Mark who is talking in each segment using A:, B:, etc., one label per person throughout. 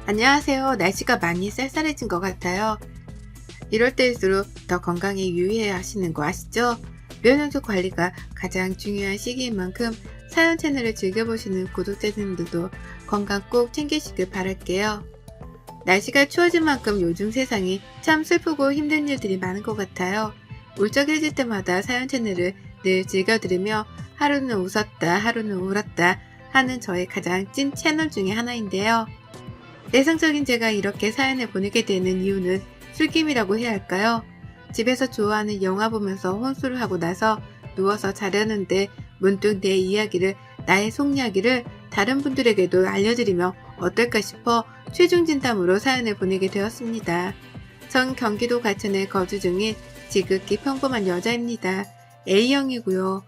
A: 안녕하세요. 날씨가 많이 쌀쌀해진 것 같아요. 이럴 때일수록 더 건강에 유의해야 하시는 거 아시죠? 면역력 관리가 가장 중요한 시기인 만큼 사연 채널을 즐겨보시는 구독자님들도 건강 꼭 챙기시길 바랄게요. 날씨가 추워진 만큼 요즘 세상이 참 슬프고 힘든 일들이 많은 것 같아요. 울적해질 때마다 사연 채널을 늘 즐겨들으며 하루는 웃었다, 하루는 울었다 하는 저의 가장 찐 채널 중에 하나인데요. 내성적인 제가 이렇게 사연을 보내게 되는 이유는 술김이라고 해야 할까요? 집에서 좋아하는 영화 보면서 혼술을 하고 나서 누워서 자려는데 문득 내 이야기를, 나의 속 이야기를 다른 분들에게도 알려드리면 어떨까 싶어 최종 진담으로 사연을 보내게 되었습니다. 전 경기도 과천에 거주 중인 지극히 평범한 여자입니다. A형이고요.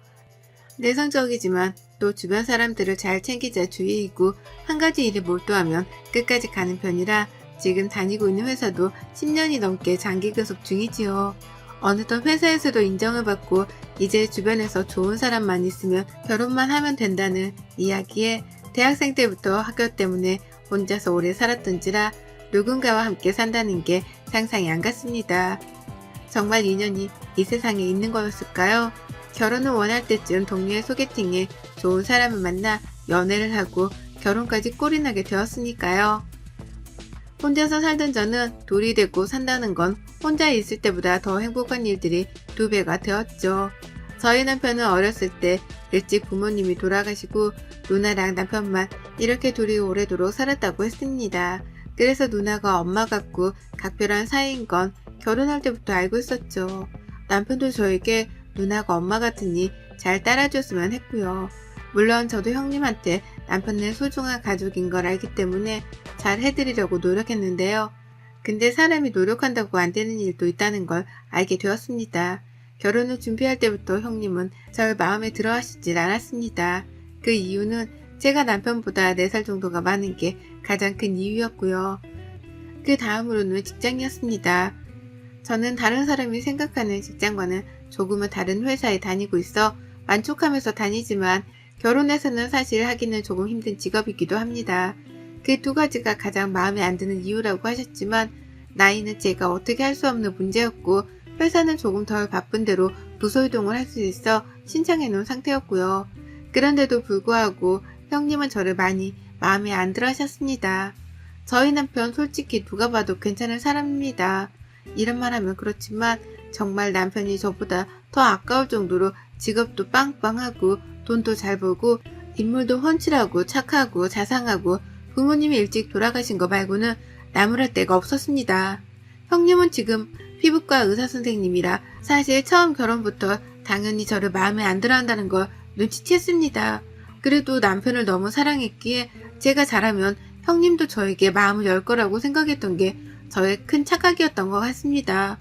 A: 내성적이지만 또 주변 사람들을 잘 챙기자 주의이고 한 가지 일에 몰두하면 끝까지 가는 편이라 지금 다니고 있는 회사도 10년이 넘게 장기 근속 중이지요. 어느덧 회사에서도 인정을 받고 이제 주변에서 좋은 사람만 있으면 결혼만 하면 된다는 이야기에 대학생 때부터 학교 때문에 혼자서 오래 살았던지라 누군가와 함께 산다는 게 상상이 안 갔습니다. 정말 인연이 이 세상에 있는 거였을까요? 결혼을 원할 때쯤 동료의 소개팅에 좋은 사람을 만나 연애를 하고 결혼까지 꼴이 나게 되었으니까요. 혼자서 살던 저는 돌이 되고 산다는 건 혼자 있을 때보다 더 행복한 일들이 2배가 되었죠. 저희 남편은 어렸을 때 일찍 부모님이 돌아가시고 누나랑 남편만 이렇게 둘이 오래도록 살았다고 했습니다. 그래서 누나가 엄마 같고 각별한 사이인 건 결혼할 때부터 알고 있었죠. 남편도 저에게 누나가 엄마 같으니 잘 따라줬으면 했고요. 물론 저도 형님한테 남편은 소중한 가족인 걸 알기 때문에 잘 해드리려고 노력했는데요. 근데 사람이 노력한다고 안 되는 일도 있다는 걸 알게 되었습니다. 결혼을 준비할 때부터 형님은 절 마음에 들어 하시질 않았습니다. 그 이유는 제가 남편보다 4살 정도가 많은 게 가장 큰 이유였고요. 그 다음으로는 직장이었습니다. 저는 다른 사람이 생각하는 직장과는 조금은 다른 회사에 다니고 있어 만족하면서 다니지만 결혼해서는 사실 하기는 조금 힘든 직업이기도 합니다. 그 2가지가 가장 마음에 안 드는 이유라고 하셨지만 나이는 제가 어떻게 할 수 없는 문제였고 회사는 조금 덜 바쁜 대로 부서 이동을 할 수 있어 신청해 놓은 상태였고요. 그런데도 불구하고 형님은 저를 많이 마음에 안 들어 하셨습니다. 저희 남편 솔직히 누가 봐도 괜찮은 사람입니다. 이런 말 하면 그렇지만 정말 남편이 저보다 더 아까울 정도로 직업도 빵빵하고 돈도 잘 벌고 인물도 훤칠하고 착하고 자상하고 부모님이 일찍 돌아가신 거 말고는 나무랄 데가 없었습니다. 형님은 지금 피부과 의사선생님이라 사실 처음 결혼부터 당연히 저를 마음에 안 들어 한다는 걸 눈치챘습니다. 그래도 남편을 너무 사랑했기에 제가 잘하면 형님도 저에게 마음을 열 거라고 생각했던 게 저의 큰 착각이었던 것 같습니다.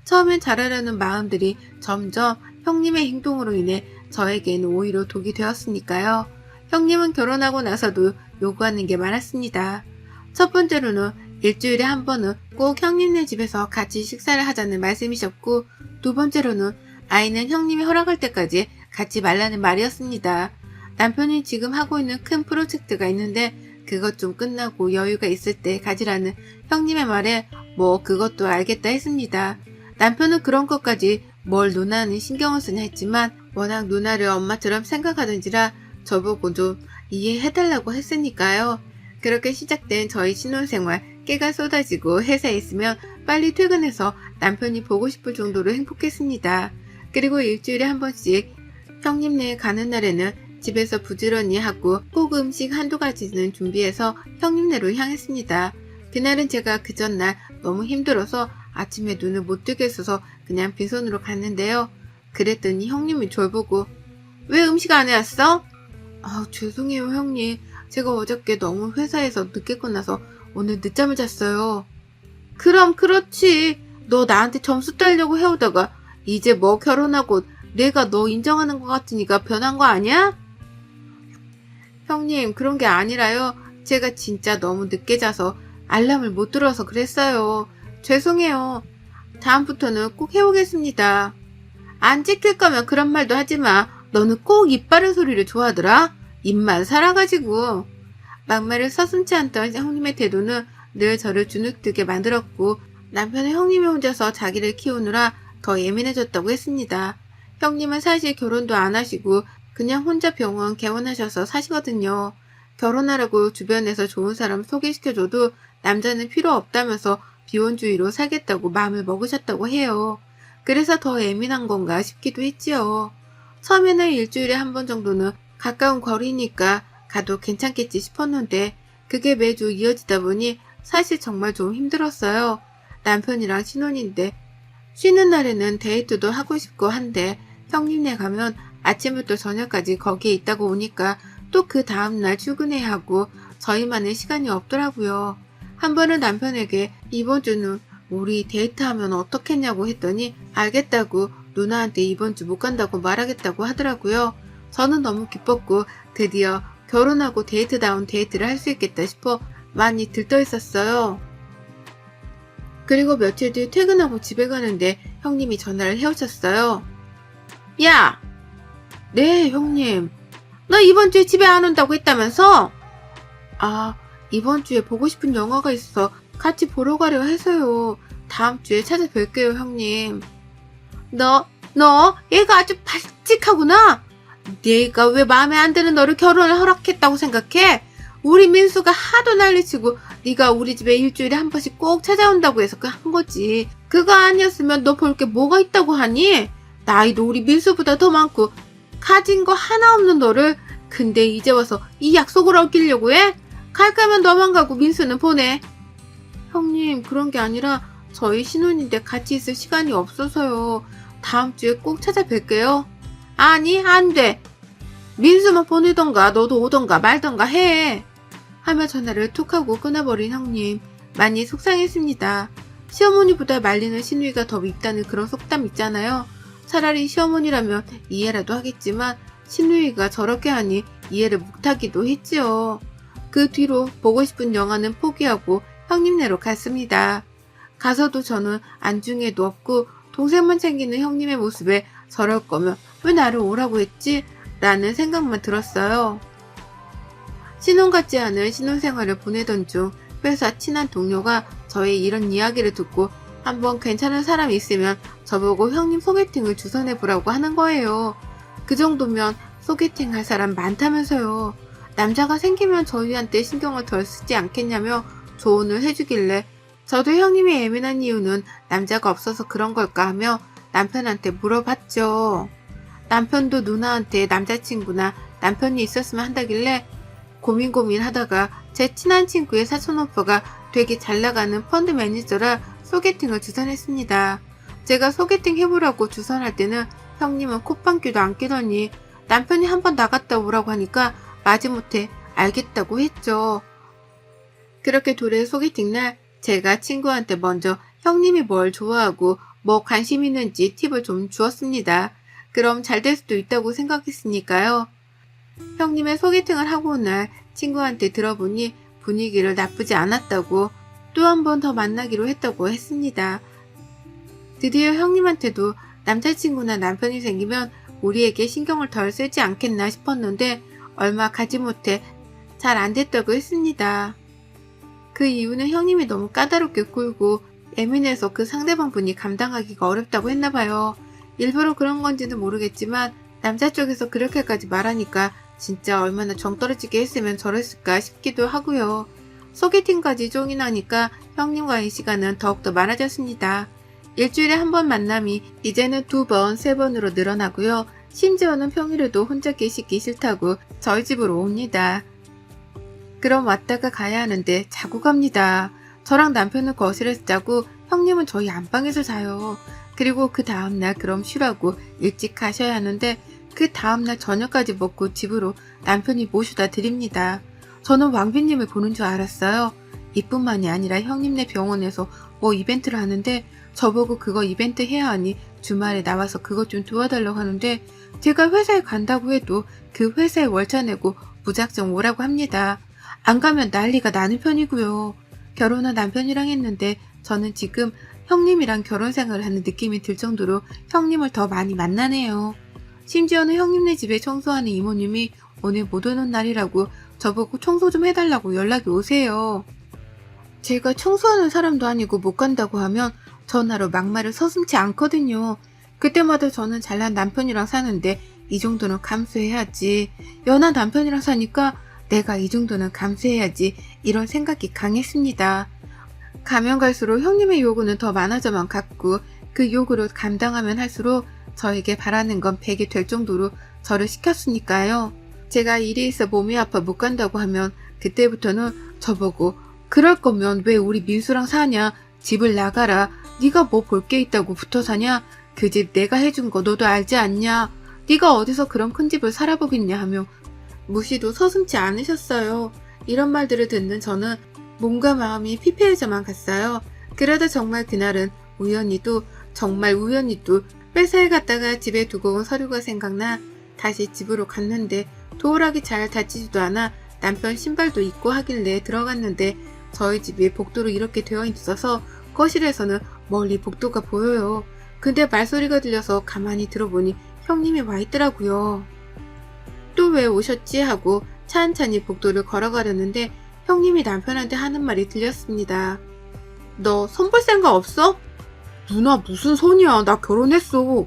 A: 처음엔 잘하려는 마음들이 점점 형님의 행동으로 인해 저에게는 오히려 독이 되었으니까요. 형님은 결혼하고 나서도 요구하는 게 많았습니다. 첫 번째로는 일주일에 한 번은 꼭 형님네 집에서 같이 식사를 하자는 말씀이셨고, 2번째로는 아이는 형님이 허락할 때까지 갖지 말라는 말이었습니다. 남편이 지금 하고 있는 큰 프로젝트가 있는데 그것 좀 끝나고 여유가 있을 때 가지라는 형님의 말에 뭐 그것도 알겠다 했습니다. 남편은 그런 것까지 뭘 누나는 신경을 쓰냐 했지만 워낙 누나를 엄마처럼 생각하던지라 저보고 좀 이해해달라고 했으니까요. 그렇게 시작된 저희 신혼생활 깨가 쏟아지고 회사에 있으면 빨리 퇴근해서 남편이 보고 싶을 정도로 행복했습니다. 그리고 일주일에 한 번씩 형님네 가는 날에는 집에서 부지런히 하고 꼭 음식 1-2가지는 준비해서 형님네로 향했습니다. 그날은 제가 그 전날 너무 힘들어서 아침에 눈을 못 뜨게 있어서 그냥 빈손으로 갔는데요. 그랬더니 형님이 절 보고 왜 음식 안 해왔어? 죄송해요 형님. 제가 어저께 너무 회사에서 늦게 끝나서 오늘 늦잠을 잤어요. 그럼 그렇지. 너 나한테 점수 따려고 해오다가 이제 뭐 결혼하고 내가 너 인정하는 것 같으니까 변한 거 아니야? 형님 그런 게 아니라요. 제가 진짜 너무 늦게 자서 알람을 못 들어서 그랬어요. 죄송해요. 다음부터는 꼭 해오겠습니다. 안 지킬 거면 그런 말도 하지 마. 너는 꼭 입 바른 소리를 좋아하더라. 입만 살아가지고. 막말을 서슴지 않던 형님의 태도는 늘 저를 주눅들게 만들었고 남편은 형님이 혼자서 자기를 키우느라 더 예민해졌다고 했습니다. 형님은 사실 결혼도 안 하시고 그냥 혼자 병원 개원하셔서 사시거든요. 결혼하라고 주변에서 좋은 사람 소개시켜줘도 남자는 필요 없다면서 비혼주의로 살겠다고 마음을 먹으셨다고 해요. 그래서 더 예민한 건가 싶기도 했지요. 처음에는 일주일에 한 번 정도는 가까운 거리니까 가도 괜찮겠지 싶었는데 그게 매주 이어지다 보니 사실 정말 좀 힘들었어요. 남편이랑 신혼인데 쉬는 날에는 데이트도 하고 싶고 한데 형님네 가면 아침부터 저녁까지 거기에 있다고 오니까 또 그 다음날 출근해야 하고 저희만의 시간이 없더라고요. 한 번은 남편에게 이번 주는 우리 데이트하면 어떻겠냐고 했더니 알겠다고 누나한테 이번 주 못 간다고 말하겠다고 하더라고요. 저는 너무 기뻤고 드디어 결혼하고 데이트다운 데이트를 할 수 있겠다 싶어 많이 들떠 있었어요. 그리고 며칠 뒤 퇴근하고 집에 가는데 형님이 전화를 해오셨어요. 야! 네, 형님. 너 이번 주에 집에 안 온다고 했다면서? 아, 이번 주에 보고 싶은 영화가 있어 같이 보러 가려 해서요. 다음 주에 찾아뵐게요, 형님. 너 얘가 아주 발칙하구나. 네가 왜 마음에 안 드는 너를 결혼을 허락했다고 생각해? 우리 민수가 하도 난리치고 네가 우리 집에 일주일에 한 번씩 꼭 찾아온다고 해서 한 거지. 그거 아니었으면 너 볼 게 뭐가 있다고 하니? 나이도 우리 민수보다 더 많고 가진 거 하나 없는 너를 근데 이제 와서 이 약속을 어기려고 해? 갈 거면 너만 가고 민수는 보내. 형님, 그런 게 아니라 저희 신혼인데 같이 있을 시간이 없어서요. 다음 주에 꼭 찾아뵐게요. 아니, 안 돼. 민수만 보내던가 너도 오던가 말던가 해. 하며 전화를 툭 하고 끊어버린 형님. 많이 속상했습니다. 시어머니보다 말리는 시누이가 더 밉다는 그런 속담 있잖아요. 차라리 시어머니라면 이해라도 하겠지만 시누이가 저렇게 하니 이해를 못하기도 했지요. 그 뒤로 보고 싶은 영화는 포기하고 형님네로 갔습니다. 가서도 저는 안중에도 없고 동생만 챙기는 형님의 모습에 저럴 거면 왜 나를 오라고 했지? 라는 생각만 들었어요. 신혼 같지 않은 신혼생활을 보내던 중 회사 친한 동료가 저의 이런 이야기를 듣고 한번 괜찮은 사람이 있으면 저보고 형님 소개팅을 주선해보라고 하는 거예요. 그 정도면 소개팅 할 사람 많다면서요. 남자가 생기면 저희한테 신경을 덜 쓰지 않겠냐며 조언을 해주길래 저도 형님이 예민한 이유는 남자가 없어서 그런 걸까 하며 남편한테 물어봤죠. 남편도 누나한테 남자친구나 남편이 있었으면 한다길래 고민하다가 제 친한 친구의 사촌오빠가 되게 잘나가는 펀드 매니저라 소개팅을 주선했습니다. 제가 소개팅 해보라고 주선할 때는 형님은 콧방귀도 안 끼더니 남편이 한번 나갔다 오라고 하니까 마지못해 알겠다고 했죠. 그렇게 둘의 소개팅 날 제가 친구한테 먼저 형님이 뭘 좋아하고 뭐 관심 있는지 팁을 좀 주었습니다. 그럼 잘 될 수도 있다고 생각했으니까요. 형님의 소개팅을 하고 온 날 친구한테 들어보니 분위기를 나쁘지 않았다고 또 한 번 더 만나기로 했다고 했습니다. 드디어 형님한테도 남자친구나 남편이 생기면 우리에게 신경을 덜 쓰지 않겠나 싶었는데 얼마 가지 못해 잘 안 됐다고 했습니다. 그 이유는 형님이 너무 까다롭게 굴고 예민해서 그 상대방 분이 감당하기가 어렵다고 했나봐요. 일부러 그런 건지는 모르겠지만 남자 쪽에서 그렇게까지 말하니까 진짜 얼마나 정 떨어지게 했으면 저랬을까 싶기도 하고요. 소개팅까지 쫑이 나니까 형님과의 시간은 더욱더 많아졌습니다. 일주일에 한 번 만남이 이제는 2번, 3번으로 늘어나고요. 심지어는 평일에도 혼자 계시기 싫다고 저희 집으로 옵니다. 그럼 왔다가 가야 하는데 자고 갑니다. 저랑 남편은 거실에서 자고 형님은 저희 안방에서 자요. 그리고 그 다음날 그럼 쉬라고 일찍 가셔야 하는데 그 다음날 저녁까지 먹고 집으로 남편이 모셔다 드립니다. 저는 왕비님을 보는 줄 알았어요. 이뿐만이 아니라 형님네 병원에서 뭐 이벤트를 하는데 저보고 그거 이벤트 해야 하니 주말에 나와서 그것 좀 도와달라고 하는데 제가 회사에 간다고 해도 그 회사에 월차 내고 무작정 오라고 합니다. 안 가면 난리가 나는 편이고요. 결혼한 남편이랑 했는데 저는 지금 형님이랑 결혼 생활을 하는 느낌이 들 정도로 형님을 더 많이 만나네요. 심지어는 형님네 집에 청소하는 이모님이 오늘 못 오는 날이라고 저보고 청소 좀 해달라고 연락이 오세요. 제가 청소하는 사람도 아니고 못 간다고 하면 전화로 막말을 서슴지 않거든요. 그때마다 저는 잘난 남편이랑 사는데 이 정도는 감수해야지. 연한 남편이랑 사니까 내가 이 정도는 감수해야지. 이런 생각이 강했습니다. 가면 갈수록 형님의 요구는 더 많아져만 갔고 그 요구를 감당하면 할수록 저에게 바라는 건 100이 될 정도로 저를 시켰으니까요. 제가 일이 있어 몸이 아파 못 간다고 하면 그때부터는 저보고 그럴 거면 왜 우리 민수랑 사냐? 집을 나가라. 네가 뭐 볼 게 있다고 붙어 사냐? 그 집 내가 해준 거 너도 알지 않냐? 네가 어디서 그런 큰 집을 살아보겠냐 하며 무시도 서슴지 않으셨어요. 이런 말들을 듣는 저는 몸과 마음이 피폐해져만 갔어요. 그러다 정말 그날은 정말 우연히도 회사에 갔다가 집에 두고 온 서류가 생각나 다시 집으로 갔는데 도어락이 잘 닫히지도 않아 남편 신발도 입고 하길래 들어갔는데 저희 집이 복도로 이렇게 되어 있어서 거실에서는 멀리 복도가 보여요. 근데 말소리가 들려서 가만히 들어보니 형님이 와 있더라고요. 또 왜 오셨지 하고 찬찬히 복도를 걸어가려는데 형님이 남편한테 하는 말이 들렸습니다. 너 손 볼 생각 없어? 누나 무슨 손이야. 나 결혼했어.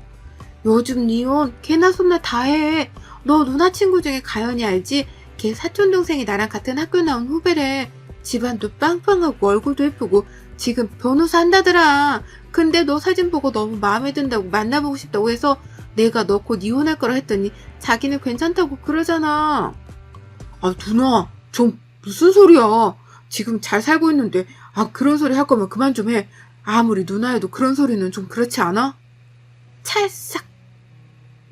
A: 요즘 니혼 걔나 손나 다 해. 너 누나 친구 중에 가연이 알지? 걔 사촌동생이 나랑 같은 학교 나온 후배래. 집안도 빵빵하고 얼굴도 예쁘고 지금 변호사 한다더라. 근데 너 사진 보고 너무 마음에 든다고 만나보고 싶다고 해서 내가 너 곧 이혼할 거라 했더니 자기는 괜찮다고 그러잖아. 아 누나 좀 무슨 소리야. 지금 잘 살고 있는데 그런 소리 할 거면 그만 좀 해. 아무리 누나여도 그런 소리는 좀 그렇지 않아? 찰싹.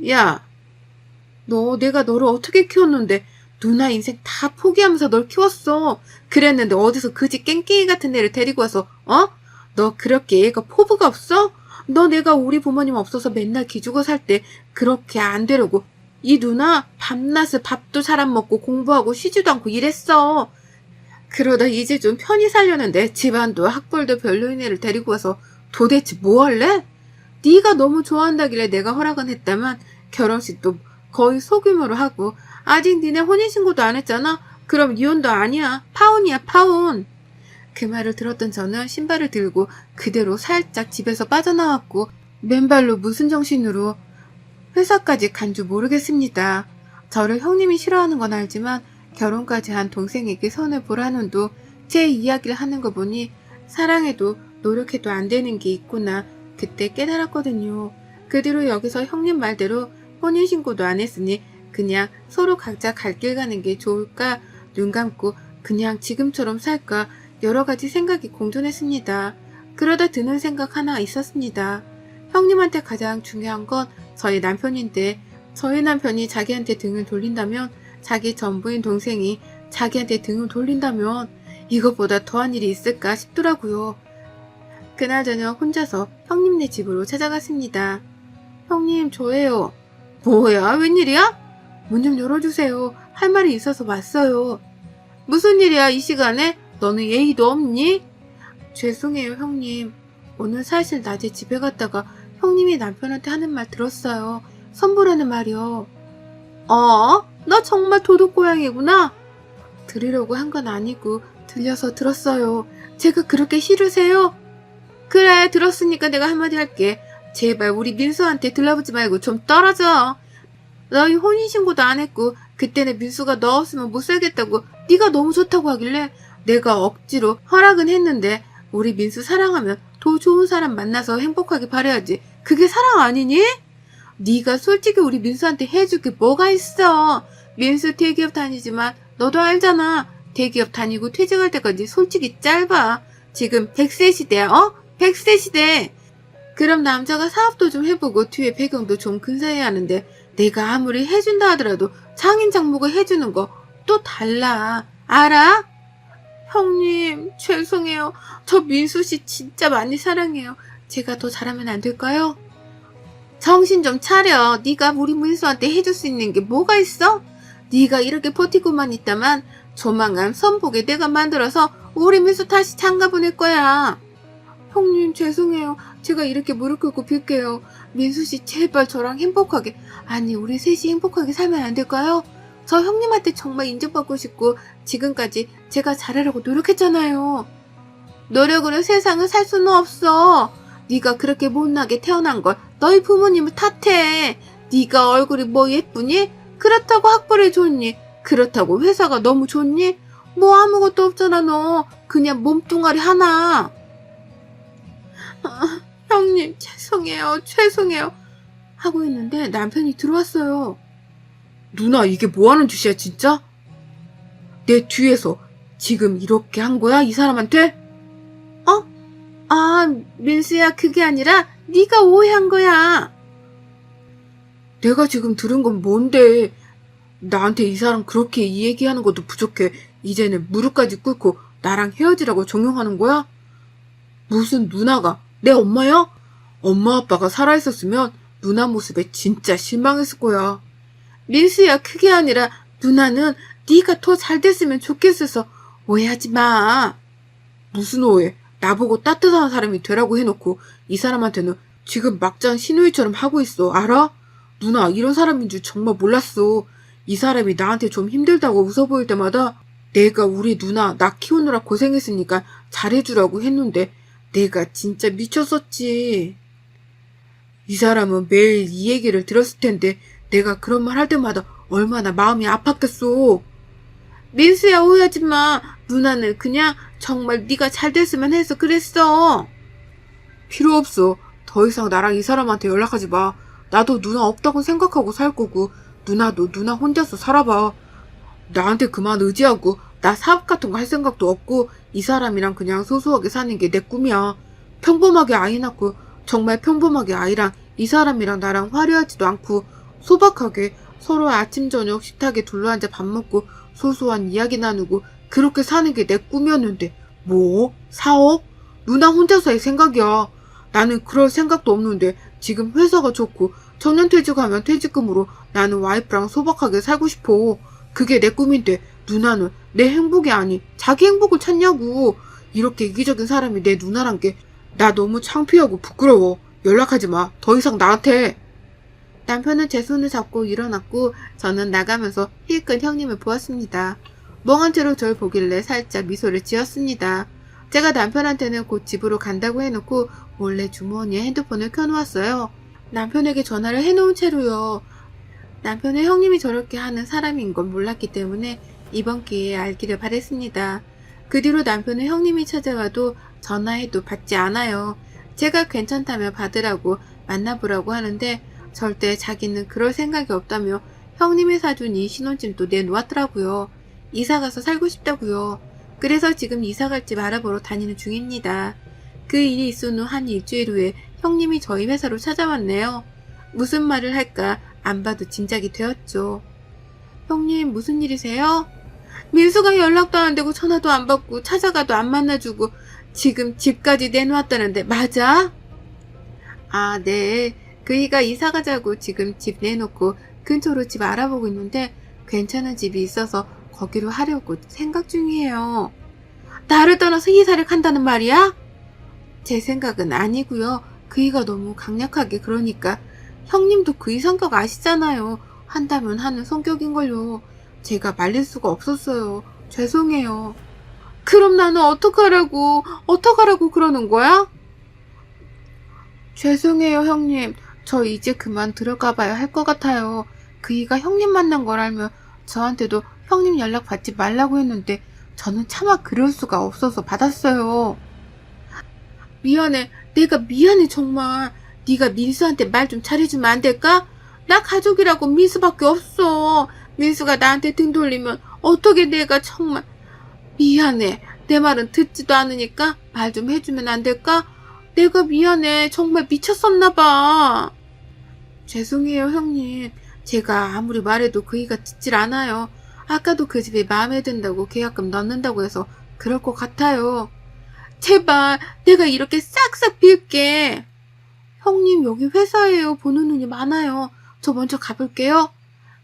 A: 야, 내가 너를 어떻게 키웠는데 누나 인생 다 포기하면서 널 키웠어. 그랬는데 어디서 그지 깽깽이 같은 애를 데리고 와서 너 그렇게 얘가 포부가 없어? 너 내가 우리 부모님 없어서 맨날 기죽어 살 때 그렇게 안 되려고 이 누나 밤낮을 밥도 잘 안 먹고 공부하고 쉬지도 않고 이랬어. 그러다 이제 좀 편히 살려는데 집안도 학벌도 별로인 애를 데리고 와서 도대체 뭐 할래? 네가 너무 좋아한다길래 내가 허락은 했다만 결혼식도 거의 소규모로 하고 아직 니네 혼인신고도 안 했잖아? 그럼 이혼도 아니야. 파혼이야 파혼. 그 말을 들었던 저는 신발을 들고 그대로 살짝 집에서 빠져나왔고 맨발로 무슨 정신으로 회사까지 간 줄 모르겠습니다. 저를 형님이 싫어하는 건 알지만 결혼까지 한 동생에게 손을 보라는도 제 이야기를 하는 거 보니 사랑해도 노력해도 안 되는 게 있구나 그때 깨달았거든요. 그 뒤로 여기서 형님 말대로 혼인신고도 안 했으니 그냥 서로 각자 갈 길 가는 게 좋을까 눈 감고 그냥 지금처럼 살까 여러 가지 생각이 공존했습니다. 그러다 드는 생각 하나 있었습니다. 형님한테 가장 중요한 건 저희 남편인데 저희 남편이 자기한테 등을 돌린다면 자기 전부인 동생이 자기한테 등을 돌린다면 이것보다 더한 일이 있을까 싶더라고요. 그날 저녁 혼자서 형님네 집으로 찾아갔습니다. 형님 저예요. 뭐야 웬일이야? 문 좀 열어주세요. 할 말이 있어서 왔어요. 무슨 일이야 이 시간에? 너는 예의도 없니? 죄송해요 형님. 오늘 사실 낮에 집에 갔다가 형님이 남편한테 하는 말 들었어요. 선보라는 말이요. 너 정말 도둑고양이구나. 들으려고 한 건 아니고 들려서 들었어요. 제가 그렇게 싫으세요? 그래 들었으니까 내가 한마디 할게. 제발 우리 민수한테 들러붙지 말고 좀 떨어져. 너희 혼인신고도 안 했고 그때는 민수가 너 없으면 못 살겠다고 네가 너무 좋다고 하길래 내가 억지로 허락은 했는데 우리 민수 사랑하면 더 좋은 사람 만나서 행복하게 바라야지. 그게 사랑 아니니? 네가 솔직히 우리 민수한테 해줄 게 뭐가 있어. 민수 대기업 다니지만 너도 알잖아. 대기업 다니고 퇴직할 때까지 솔직히 짧아. 지금 100세 시대야 100세 시대. 그럼 남자가 사업도 좀 해보고 뒤에 배경도 좀 근사해야 하는데 내가 아무리 해준다 하더라도 장인 장모가 해주는 거 또 달라. 알아? 형님 죄송해요. 저 민수씨 진짜 많이 사랑해요. 제가 더 잘하면 안 될까요? 정신 좀 차려. 네가 우리 민수한테 해줄 수 있는 게 뭐가 있어? 네가 이렇게 버티고만 있다만 조만간 선보게 내가 만들어서 우리 민수 다시 장가 보낼 거야. 형님 죄송해요. 제가 이렇게 무릎 꿇고 빌게요. 민수씨 제발 저랑 행복하게 아니 우리 셋이 행복하게 살면 안 될까요? 저 형님한테 정말 인정받고 싶고 지금까지 제가 잘하려고 노력했잖아요. 노력으로 세상을 살 수는 없어. 네가 그렇게 못나게 태어난 걸 너희 부모님을 탓해. 네가 얼굴이 뭐 예쁘니? 그렇다고 학벌이 좋니? 그렇다고 회사가 너무 좋니? 뭐 아무것도 없잖아 너. 그냥 몸뚱아리 하나. 형님 죄송해요 하고 있는데 남편이 들어왔어요. 누나 이게 뭐하는 짓이야 진짜? 내 뒤에서 지금 이렇게 한 거야 이 사람한테? 민수야 그게 아니라 네가 오해한 거야. 내가 지금 들은 건 뭔데? 나한테 이 사람 그렇게 이 얘기하는 것도 부족해. 이제는 무릎까지 꿇고 나랑 헤어지라고 종용하는 거야? 무슨 누나가 내 엄마야? 엄마 아빠가 살아있었으면 누나 모습에 진짜 실망했을 거야. 민수야 그게 아니라 누나는 네가 더 잘 됐으면 좋겠어서 오해하지 마. 무슨 오해? 나보고 따뜻한 사람이 되라고 해놓고 이 사람한테는 지금 막장 시누이처럼 하고 있어. 알아? 누나 이런 사람인 줄 정말 몰랐어. 이 사람이 나한테 좀 힘들다고 웃어 보일 때마다 내가 우리 누나 나 키우느라 고생했으니까 잘해주라고 했는데 내가 진짜 미쳤었지. 이 사람은 매일 이 얘기를 들었을 텐데 내가 그런 말 할 때마다 얼마나 마음이 아팠겠어. 민수야 오해하지 마. 누나는 그냥 정말 네가 잘 됐으면 해서 그랬어. 필요 없어. 더 이상 나랑 이 사람한테 연락하지 마. 나도 누나 없다고 생각하고 살 거고 누나도 누나 혼자서 살아봐. 나한테 그만 의지하고 나 사업 같은 거 할 생각도 없고 이 사람이랑 그냥 소소하게 사는 게 내 꿈이야. 평범하게 아이 낳고 정말 평범하게 아이랑 이 사람이랑 나랑 화려하지도 않고 소박하게 서로 아침 저녁 식탁에 둘러앉아 밥 먹고 소소한 이야기 나누고 그렇게 사는 게 내 꿈이었는데 뭐? 사업? 누나 혼자서 할 생각이야. 나는 그럴 생각도 없는데 지금 회사가 좋고 정년퇴직하면 퇴직금으로 나는 와이프랑 소박하게 살고 싶어. 그게 내 꿈인데 누나는 내 행복이 아니 자기 행복을 찾냐고. 이렇게 이기적인 사람이 내 누나란 게 나 너무 창피하고 부끄러워. 연락하지 마. 더 이상 나한테. 남편은 제 손을 잡고 일어났고 저는 나가면서 힐끗 형님을 보았습니다. 멍한 채로 절 보길래 살짝 미소를 지었습니다. 제가 남편한테는 곧 집으로 간다고 해놓고 몰래 주머니에 핸드폰을 켜놓았어요. 남편에게 전화를 해놓은 채로요. 남편의 형님이 저렇게 하는 사람인 건 몰랐기 때문에 이번 기회에 알기를 바랬습니다. 그 뒤로 남편은 형님이 찾아와도 전화해도 받지 않아요. 제가 괜찮다며 받으라고 만나보라고 하는데 절대 자기는 그럴 생각이 없다며 형님이 사준 이 신혼집도 내놓았더라고요. 이사가서 살고 싶다고요. 그래서 지금 이사갈 집 알아보러 다니는 중입니다. 그 일이 있은 후 한 일주일 후에 형님이 저희 회사로 찾아왔네요. 무슨 말을 할까 안 봐도 짐작이 되었죠. 형님 무슨 일이세요? 민수가 연락도 안 되고 전화도 안 받고 찾아가도 안 만나주고 지금 집까지 내놓았다는데 맞아? 아, 네. 그이가 이사 가자고 지금 집 내놓고 근처로 집 알아보고 있는데 괜찮은 집이 있어서 거기로 하려고 생각 중이에요. 나를 떠나서 이사를 간다는 말이야? 제 생각은 아니고요. 그이가 너무 강력하게 그러니까 형님도 그이 성격 아시잖아요. 한다면 하는 성격인걸요. 제가 말릴 수가 없었어요. 죄송해요. 그럼 나는 어떡하라고 그러는 거야? 죄송해요 형님. 저 이제 그만 들어가봐야 할 것 같아요. 그이가 형님 만난 걸 알면 저한테도 형님 연락 받지 말라고 했는데 저는 차마 그럴 수가 없어서 받았어요. 미안해. 내가 미안해 정말. 네가 민수한테 말 좀 잘해주면 안 될까? 나 가족이라고 민수밖에 없어. 민수가 나한테 등 돌리면 어떻게 내가 정말 미안해. 내 말은 듣지도 않으니까 말 좀 해주면 안 될까? 내가 미안해. 정말 미쳤었나봐. 죄송해요 형님. 제가 아무리 말해도 그이가 듣질 않아요. 아까도 그 집이 마음에 든다고 계약금 넣는다고 해서 그럴 것 같아요. 제발 내가 이렇게 싹싹 빌게. 형님 여기 회사예요. 보는 눈이 많아요. 저 먼저 가볼게요.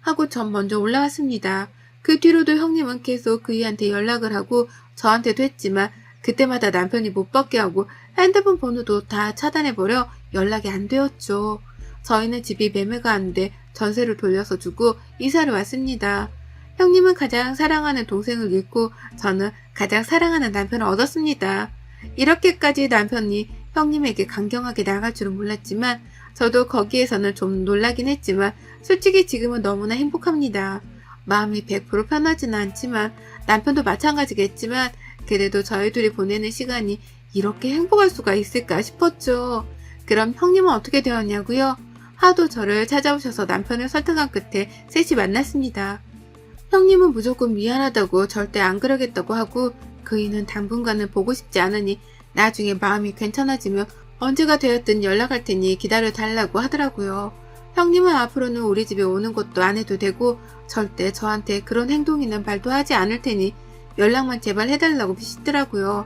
A: 하고 전 먼저 올라왔습니다. 그 뒤로도 형님은 계속 그이한테 연락을 하고 저한테도 했지만 그때마다 남편이 못 받게 하고 핸드폰 번호도 다 차단해버려 연락이 안 되었죠. 저희는 집이 매매가 안 돼 전세를 돌려서 주고 이사를 왔습니다. 형님은 가장 사랑하는 동생을 잃고 저는 가장 사랑하는 남편을 얻었습니다. 이렇게까지 남편이 형님에게 강경하게 나갈 줄은 몰랐지만 저도 거기에서는 좀 놀라긴 했지만 솔직히 지금은 너무나 행복합니다. 마음이 100% 편하지는 않지만 남편도 마찬가지겠지만 그래도 저희 둘이 보내는 시간이 이렇게 행복할 수가 있을까 싶었죠. 그럼 형님은 어떻게 되었냐고요? 하도 저를 찾아오셔서 남편을 설득한 끝에 셋이 만났습니다. 형님은 무조건 미안하다고 절대 안 그러겠다고 하고 그이는 당분간은 보고 싶지 않으니 나중에 마음이 괜찮아지면 언제가 되었든 연락할 테니 기다려달라고 하더라고요. 형님은 앞으로는 우리 집에 오는 것도 안 해도 되고 절대 저한테 그런 행동이나 말도 하지 않을 테니 연락만 제발 해달라고 비시더라고요.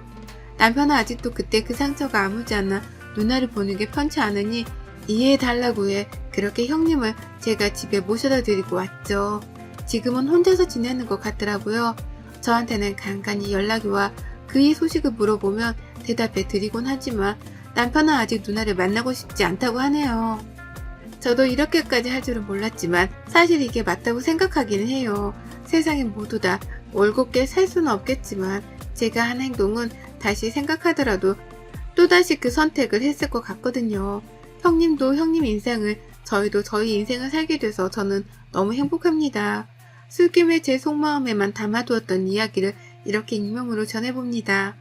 A: 남편은 아직도 그때 그 상처가 아물지 않아 누나를 보는 게 편치 않으니 이해해달라고 해 그렇게 형님을 제가 집에 모셔다 드리고 왔죠. 지금은 혼자서 지내는 것 같더라고요. 저한테는 간간히 연락이 와 그의 소식을 물어보면 대답해 드리곤 하지만 남편은 아직 누나를 만나고 싶지 않다고 하네요. 저도 이렇게까지 할 줄은 몰랐지만 사실 이게 맞다고 생각하기는 해요. 세상에 모두 다 올곧게 살 수는 없겠지만 제가 한 행동은 다시 생각하더라도 또다시 그 선택을 했을 것 같거든요. 형님도 형님 인생을 저희도 저희 인생을 살게 돼서 저는 너무 행복합니다. 술김에 제 속마음에만 담아두었던 이야기를 이렇게 익명으로 전해봅니다.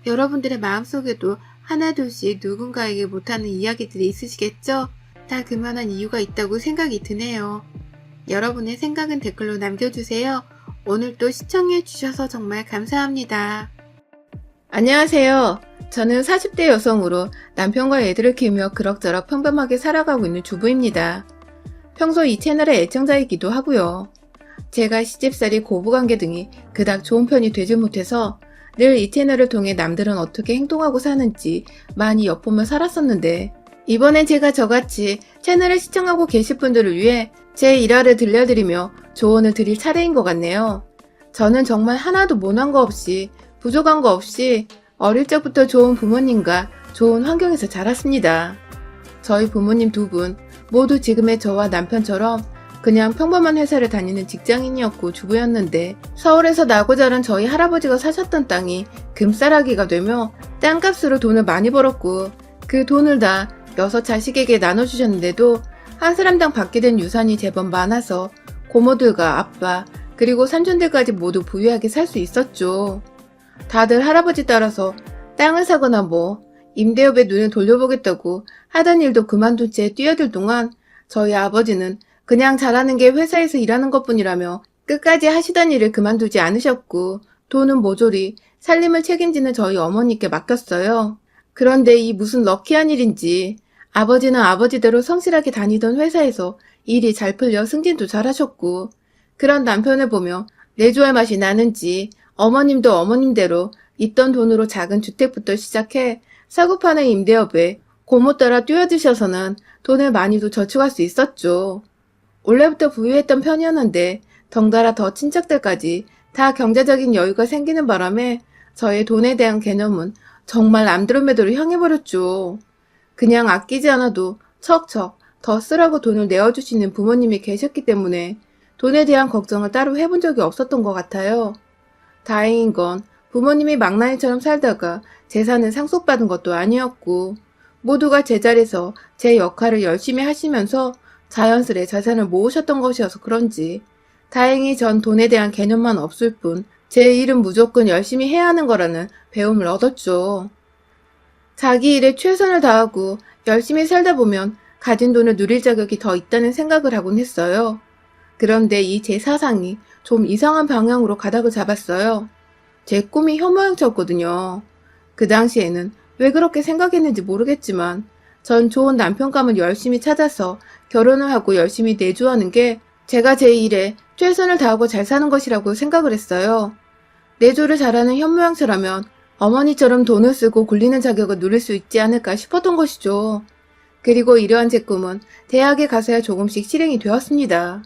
A: 여러분들의 마음속에도 하나둘씩 누군가에게 못하는 이야기들이 있으시겠죠? 다 그만한 이유가 있다고 생각이 드네요. 여러분의 생각은 댓글로 남겨주세요. 오늘도 시청해주셔서 정말 감사합니다. 안녕하세요. 저는 40대 여성으로 남편과 애들을 키우며 그럭저럭 평범하게 살아가고 있는 주부입니다. 평소 이 채널의 애청자이기도 하고요. 제가 시집살이 고부관계 등이 그닥 좋은 편이 되지 못해서 늘 이 채널을 통해 남들은 어떻게 행동하고 사는지 많이 엿보며 살았었는데 이번엔 제가 저같이 채널을 시청하고 계실 분들을 위해 제 일화를 들려드리며 조언을 드릴 차례인 것 같네요. 저는 정말 하나도 모난 거 없이 부족한 거 없이 어릴 적부터 좋은 부모님과 좋은 환경에서 자랐습니다. 저희 부모님 두 분 모두 지금의 저와 남편처럼 그냥 평범한 회사를 다니는 직장인이었고 주부였는데 서울에서 나고 자란 저희 할아버지가 사셨던 땅이 금싸라기가 되며 땅값으로 돈을 많이 벌었고 그 돈을 다 6자식에게 나눠주셨는데도 한 사람당 받게 된 유산이 제법 많아서 고모들과 아빠 그리고 삼촌들까지 모두 부유하게 살 수 있었죠. 다들 할아버지 따라서 땅을 사거나 임대업에 눈을 돌려보겠다고 하던 일도 그만둔 채 뛰어들 동안 저희 아버지는 그냥 잘하는 게 회사에서 일하는 것뿐이라며 끝까지 하시던 일을 그만두지 않으셨고 돈은 모조리 살림을 책임지는 저희 어머니께 맡겼어요. 그런데 이 무슨 럭키한 일인지 아버지는 아버지대로 성실하게 다니던 회사에서 일이 잘 풀려 승진도 잘하셨고 그런 남편을 보며 내조할 맛이 나는지 어머님도 어머님대로 있던 돈으로 작은 주택부터 시작해 사고 파는 임대업에 고모 따라 뛰어드셔서는 돈을 많이도 저축할 수 있었죠. 원래부터 부유했던 편이었는데 덩달아 더 친척들까지 다 경제적인 여유가 생기는 바람에 저의 돈에 대한 개념은 정말 안드로메다로 향해버렸죠. 그냥 아끼지 않아도 척척 더 쓰라고 돈을 내어주시는 부모님이 계셨기 때문에 돈에 대한 걱정을 따로 해본 적이 없었던 것 같아요. 다행인 건 부모님이 망나니처럼 살다가 재산을 상속받은 것도 아니었고 모두가 제자리에서 제 역할을 열심히 하시면서 자연스레 재산을 모으셨던 것이어서 그런지 다행히 전 돈에 대한 개념만 없을 뿐 제 일은 무조건 열심히 해야 하는 거라는 배움을 얻었죠. 자기 일에 최선을 다하고 열심히 살다 보면 가진 돈을 누릴 자격이 더 있다는 생각을 하곤 했어요. 그런데 이 제 사상이 좀 이상한 방향으로 가닥을 잡았어요. 제 꿈이 현모양처였거든요. 그 당시에는 왜 그렇게 생각했는지 모르겠지만 전 좋은 남편감을 열심히 찾아서 결혼을 하고 열심히 내조하는 게 제가 제 일에 최선을 다하고 잘 사는 것이라고 생각을 했어요. 내조를 잘하는 현모양처라면 어머니처럼 돈을 쓰고 굴리는 자격을 누릴 수 있지 않을까 싶었던 것이죠. 그리고 이러한 제 꿈은 대학에 가서야 조금씩 실행이 되었습니다.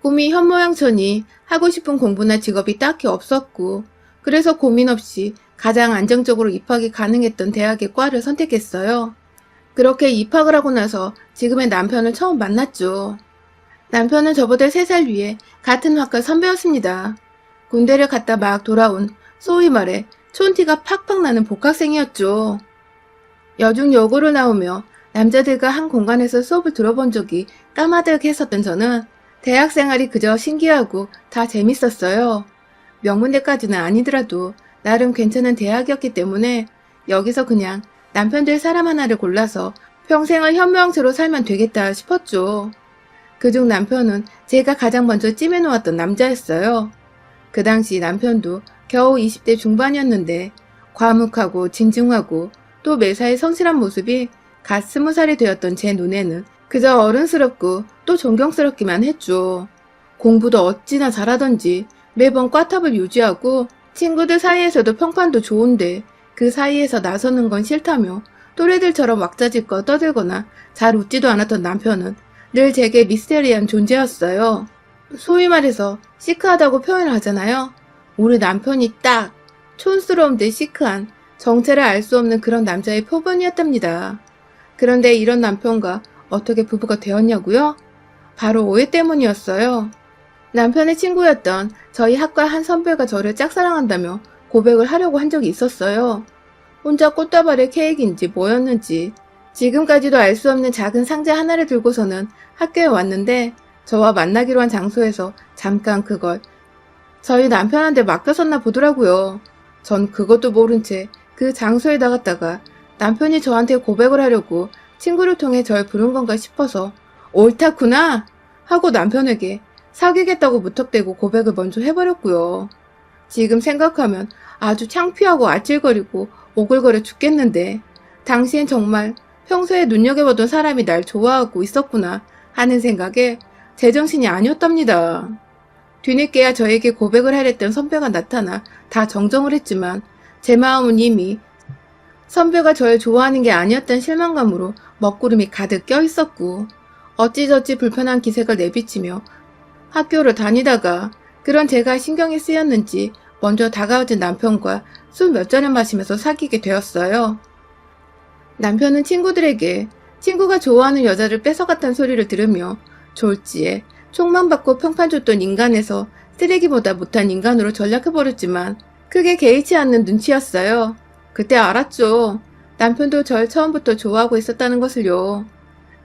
A: 꿈이 현모양처니 하고 싶은 공부나 직업이 딱히 없었고 그래서 고민 없이 가장 안정적으로 입학이 가능했던 대학의 과를 선택했어요. 그렇게 입학을 하고 나서 지금의 남편을 처음 만났죠. 남편은 저보다 3살 위에 같은 학과 선배였습니다. 군대를 갔다 막 돌아온 소위 말해 촌티가 팍팍 나는 복학생이었죠. 여중 여고를 나오며 남자들과 한 공간에서 수업을 들어본 적이 까마득했었던 저는 대학 생활이 그저 신기하고 다 재밌었어요. 명문대까지는 아니더라도 나름 괜찮은 대학이었기 때문에 여기서 그냥 남편 될 사람 하나를 골라서 평생을 현모양처로 살면 되겠다 싶었죠. 그중 남편은 제가 가장 먼저 찜해놓았던 남자였어요. 그 당시 남편도 겨우 20대 중반이었는데 과묵하고 진중하고 또 매사에 성실한 모습이 갓 20살이 되었던 제 눈에는 그저 어른스럽고 또 존경스럽기만 했죠. 공부도 어찌나 잘하던지 매번 꽈탑을 유지하고 친구들 사이에서도 평판도 좋은데 그 사이에서 나서는 건 싫다며 또래들처럼 왁자지껄 떠들거나 잘 웃지도 않았던 남편은 늘 제게 미스테리한 존재였어요. 소위 말해서 시크하다고 표현을 하잖아요. 우리 남편이 딱 촌스러운데 시크한 정체를 알 수 없는 그런 남자의 표본이었답니다. 그런데 이런 남편과 어떻게 부부가 되었냐고요? 바로 오해 때문이었어요. 남편의 친구였던 저희 학과 한 선배가 저를 짝사랑한다며 고백을 하려고 한 적이 있었어요. 혼자 꽃다발의 케이크인지 뭐였는지 지금까지도 알 수 없는 작은 상자 하나를 들고서는 학교에 왔는데 저와 만나기로 한 장소에서 잠깐 그걸 저희 남편한테 맡겼었나 보더라고요. 전 그것도 모른 채 그 장소에 나갔다가 남편이 저한테 고백을 하려고 친구를 통해 절 부른 건가 싶어서 옳다구나 하고 남편에게 사귀겠다고 무턱대고 고백을 먼저 해버렸고요. 지금 생각하면 아주 창피하고 아찔거리고 오글거려 죽겠는데 당시엔 정말 평소에 눈여겨보던 사람이 날 좋아하고 있었구나 하는 생각에 제정신이 아니었답니다. 뒤늦게야 저에게 고백을 하랬던 선배가 나타나 다 정정을 했지만 제 마음은 이미 선배가 저를 좋아하는 게 아니었던 실망감으로 먹구름이 가득 껴있었고 어찌저찌 불편한 기색을 내비치며 학교를 다니다가 그런 제가 신경이 쓰였는지 먼저 다가오진 남편과 술 몇 잔을 마시면서 사귀게 되었어요. 남편은 친구들에게 친구가 좋아하는 여자를 뺏어갔다는 소리를 들으며 졸지에 총만 받고 평판 줬던 인간에서 쓰레기보다 못한 인간으로 전락해버렸지만 크게 개의치 않는 눈치였어요. 그때 알았죠. 남편도 절 처음부터 좋아하고 있었다는 것을요.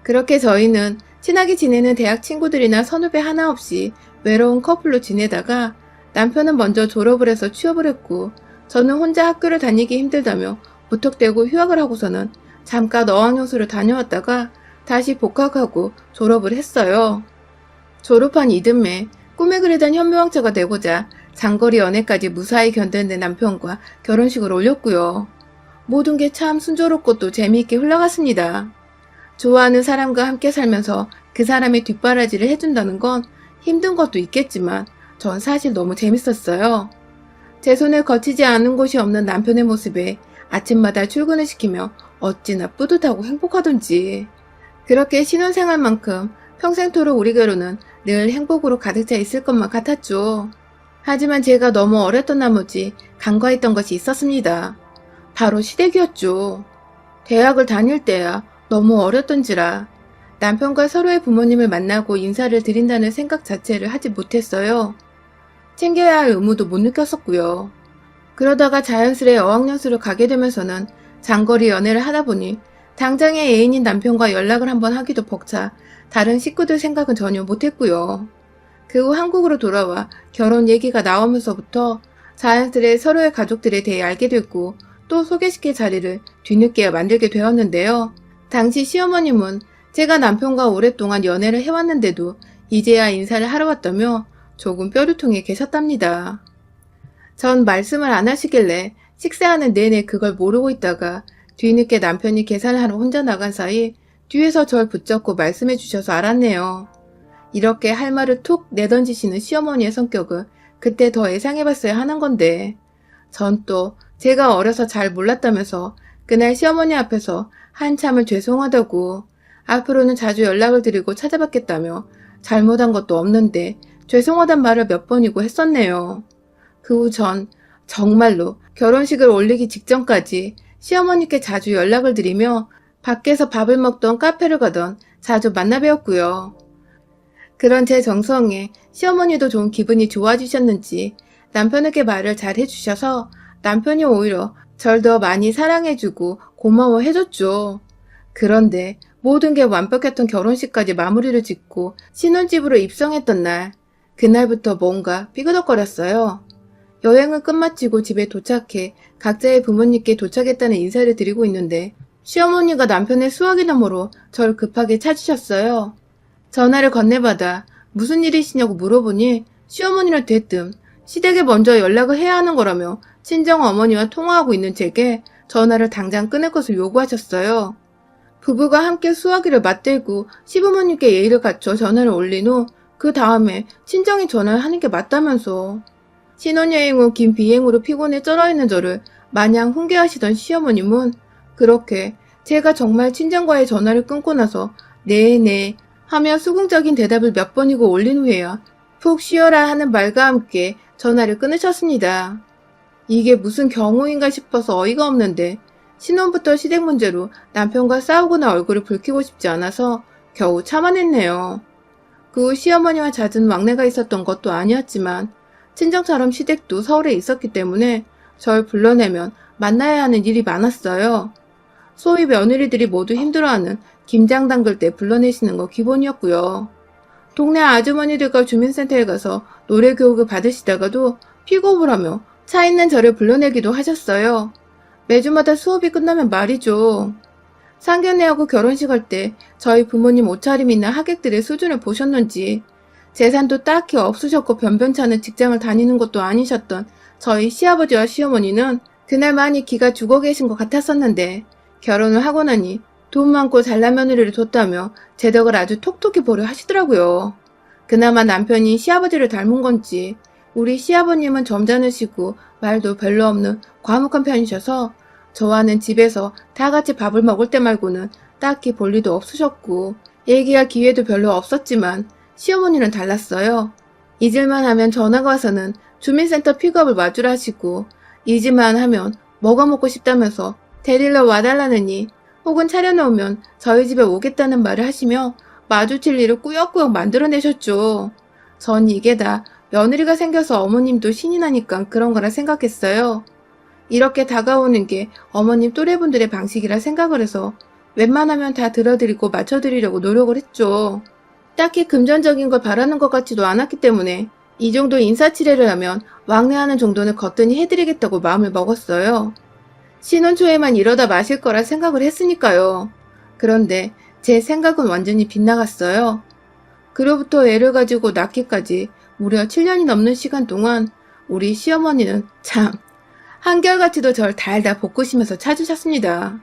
A: 그렇게 저희는 친하게 지내는 대학 친구들이나 선후배 하나 없이 외로운 커플로 지내다가 남편은 먼저 졸업을 해서 취업을 했고 저는 혼자 학교를 다니기 힘들다며 무턱대고 휴학을 하고서는 잠깐 어학연수를 다녀왔다가 다시 복학하고 졸업을 했어요. 졸업한 이듬해 꿈에 그리던 현모양처가 되고자 장거리 연애까지 무사히 견뎌낸 남편과 결혼식을 올렸고요. 모든 게 참 순조롭고 또 재미있게 흘러갔습니다. 좋아하는 사람과 함께 살면서 그 사람의 뒷바라지를 해준다는 건 힘든 것도 있겠지만 전 사실 너무 재밌었어요. 제 손을 거치지 않은 곳이 없는 남편의 모습에 아침마다 출근을 시키며 어찌나 뿌듯하고 행복하던지. 그렇게 신혼생활만큼 평생토록 우리 결혼은 늘 행복으로 가득 차 있을 것만 같았죠. 하지만 제가 너무 어렸던 나머지 간과했던 것이 있었습니다. 바로 시댁이었죠. 대학을 다닐 때야 너무 어렸던지라 남편과 서로의 부모님을 만나고 인사를 드린다는 생각 자체를 하지 못했어요. 챙겨야 할 의무도 못 느꼈었고요. 그러다가 자연스레 어학연수를 가게 되면서는 장거리 연애를 하다 보니 당장의 애인인 남편과 연락을 한번 하기도 벅차 다른 식구들 생각은 전혀 못했고요. 그 후 한국으로 돌아와 결혼 얘기가 나오면서부터 자연스레 서로의 가족들에 대해 알게 됐고 또 소개시킬 자리를 뒤늦게 만들게 되었는데요. 당시 시어머님은 제가 남편과 오랫동안 연애를 해왔는데도 이제야 인사를 하러 왔다며 조금 뼈류통에 계셨답니다. 전 말씀을 안 하시길래 식사하는 내내 그걸 모르고 있다가 뒤늦게 남편이 계산을 하러 혼자 나간 사이 뒤에서 절 붙잡고 말씀해 주셔서 알았네요. 이렇게 할 말을 툭 내던지시는 시어머니의 성격은 그때 더 예상해봤어야 하는 건데 전 또 제가 어려서 잘 몰랐다면서 그날 시어머니 앞에서 한참을 죄송하다고 앞으로는 자주 연락을 드리고 찾아뵙겠다며 잘못한 것도 없는데 죄송하단 말을 몇 번이고 했었네요. 그 후 전 정말로 결혼식을 올리기 직전까지 시어머니께 자주 연락을 드리며 밖에서 밥을 먹던 카페를 가던 자주 만나 뵈었고요. 그런 제 정성에 시어머니도 좀 기분이 좋아지셨는지 남편에게 말을 잘 해주셔서 남편이 오히려 절 더 많이 사랑해주고 고마워해줬죠. 그런데 모든 게 완벽했던 결혼식까지 마무리를 짓고 신혼집으로 입성했던 날, 그날부터 뭔가 삐그덕거렸어요. 여행을 끝마치고 집에 도착해 각자의 부모님께 도착했다는 인사를 드리고 있는데 시어머니가 남편의 수화기 너머로 절 급하게 찾으셨어요. 전화를 건네받아 무슨 일이시냐고 물어보니 시어머니는 대뜸 시댁에 먼저 연락을 해야 하는 거라며 친정 어머니와 통화하고 있는 제게 전화를 당장 끊을 것을 요구하셨어요. 부부가 함께 수화기를 맞들고 시부모님께 예의를 갖춰 전화를 올린 후 그 다음에 친정이 전화를 하는 게 맞다면서. 신혼여행 후 긴 비행으로 피곤해 쩔어있는 저를 마냥 훈계하시던 시어머님은 그렇게 제가 정말 친정과의 전화를 끊고 나서 네네 하며 수긍적인 대답을 몇 번이고 올린 후에야 푹 쉬어라 하는 말과 함께 전화를 끊으셨습니다. 이게 무슨 경우인가 싶어서 어이가 없는데 신혼부터 시댁 문제로 남편과 싸우거나 얼굴을 붉히고 싶지 않아서 겨우 참아냈네요. 그 후 시어머니와 잦은 왕래가 있었던 것도 아니었지만 친정처럼 시댁도 서울에 있었기 때문에 절 불러내면 만나야 하는 일이 많았어요. 소위 며느리들이 모두 힘들어하는 김장 담글 때 불러내시는 거 기본이었고요. 동네 아주머니들과 주민센터에 가서 노래 교육을 받으시다가도 픽업을 하며 차 있는 저를 불러내기도 하셨어요. 매주마다 수업이 끝나면 말이죠. 상견례하고 결혼식 할 때 저희 부모님 옷차림이나 하객들의 수준을 보셨는지 재산도 딱히 없으셨고 변변찮은 직장을 다니는 것도 아니셨던 저희 시아버지와 시어머니는 그날 많이 기가 죽어 계신 것 같았었는데 결혼을 하고 나니 돈 많고 잘난 며느리를 뒀다며 제 덕을 아주 톡톡히 보려 하시더라고요. 그나마 남편이 시아버지를 닮은 건지 우리 시아버님은 점잖으시고 말도 별로 없는 과묵한 편이셔서 저와는 집에서 다 같이 밥을 먹을 때 말고는 딱히 볼 일도 없으셨고 얘기할 기회도 별로 없었지만 시어머니는 달랐어요. 잊을만 하면 전화가 와서는 주민센터 픽업을 마주라 하시고 잊을만 하면 뭐가 먹고 싶다면서 데리러 와달라느니 혹은 차려놓으면 저희 집에 오겠다는 말을 하시며 마주칠 일을 꾸역꾸역 만들어내셨죠. 전 이게 다 며느리가 생겨서 어머님도 신이 나니까 그런 거라 생각했어요. 이렇게 다가오는 게 어머님 또래분들의 방식이라 생각을 해서 웬만하면 다 들어드리고 맞춰드리려고 노력을 했죠. 딱히 금전적인 걸 바라는 것 같지도 않았기 때문에 이 정도 인사치레를 하면 왕래하는 정도는 거뜬히 해드리겠다고 마음을 먹었어요. 신혼 초에만 이러다 마실 거라 생각을 했으니까요. 그런데 제 생각은 완전히 빗나갔어요. 그로부터 애를 가지고 낳기까지 무려 7년이 넘는 시간 동안 우리 시어머니는 참 한결같이도 절 달달 볶으시면서 찾으셨습니다.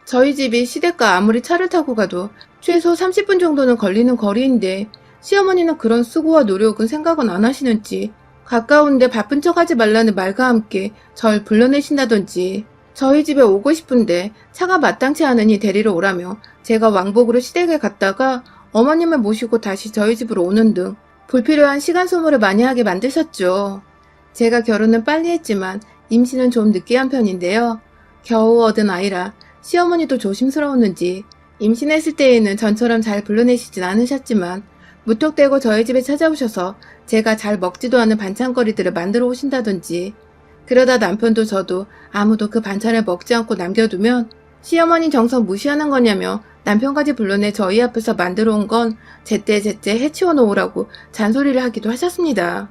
A: 저희 집이 시댁과 아무리 차를 타고 가도 최소 30분 정도는 걸리는 거리인데 시어머니는 그런 수고와 노력은 생각은 안 하시는지 가까운데 바쁜 척하지 말라는 말과 함께 절 불러내신다든지 저희 집에 오고 싶은데 차가 마땅치 않으니 데리러 오라며 제가 왕복으로 시댁에 갔다가 어머님을 모시고 다시 저희 집으로 오는 등 불필요한 시간 소모를 많이 하게 만드셨죠. 제가 결혼은 빨리 했지만 임신은 좀 늦게 한 편인데요. 겨우 얻은 아이라 시어머니도 조심스러웠는지 임신했을 때에는 전처럼 잘 불러내시진 않으셨지만 무턱대고 저희 집에 찾아오셔서 제가 잘 먹지도 않은 반찬거리들을 만들어 오신다든지 그러다 남편도 저도 아무도 그 반찬을 먹지 않고 남겨두면 시어머니 정성 무시하는 거냐며 남편까지 불러내 저희 앞에서 만들어 온 건 제때제때 해치워 놓으라고 잔소리를 하기도 하셨습니다.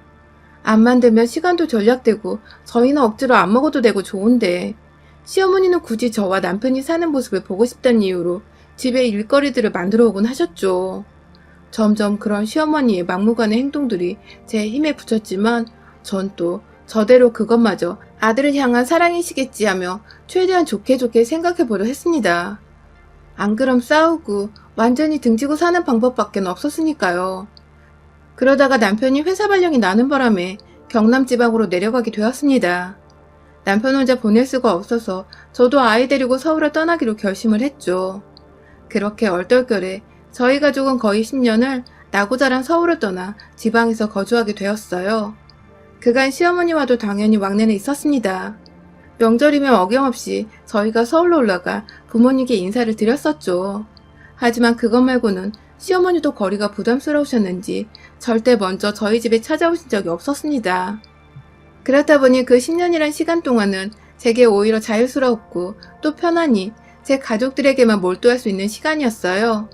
A: 안 만들면 시간도 절약되고 저희는 억지로 안 먹어도 되고 좋은데 시어머니는 굳이 저와 남편이 사는 모습을 보고 싶다는 이유로 집에 일거리들을 만들어 오곤 하셨죠. 점점 그런 시어머니의 막무가내 행동들이 제 힘에 붙였지만 전 또 저대로 그것마저 아들을 향한 사랑이시겠지 하며 최대한 좋게 생각해보려 했습니다. 안 그럼 싸우고 완전히 등지고 사는 방법밖에 없었으니까요. 그러다가 남편이 회사 발령이 나는 바람에 경남 지방으로 내려가게 되었습니다. 남편 혼자 보낼 수가 없어서 저도 아이 데리고 서울을 떠나기로 결심을 했죠. 그렇게 얼떨결에 저희 가족은 거의 10년을 나고 자란 서울을 떠나 지방에서 거주하게 되었어요. 그간 시어머니와도 당연히 왕래는 있었습니다. 명절이면 어김없이 저희가 서울로 올라가 부모님께 인사를 드렸었죠. 하지만 그것 말고는 시어머니도 거리가 부담스러우셨는지 절대 먼저 저희 집에 찾아오신 적이 없었습니다. 그렇다 보니 그 10년이란 시간 동안은 제게 오히려 자유스러웠고 또 편안히 제 가족들에게만 몰두할 수 있는 시간이었어요.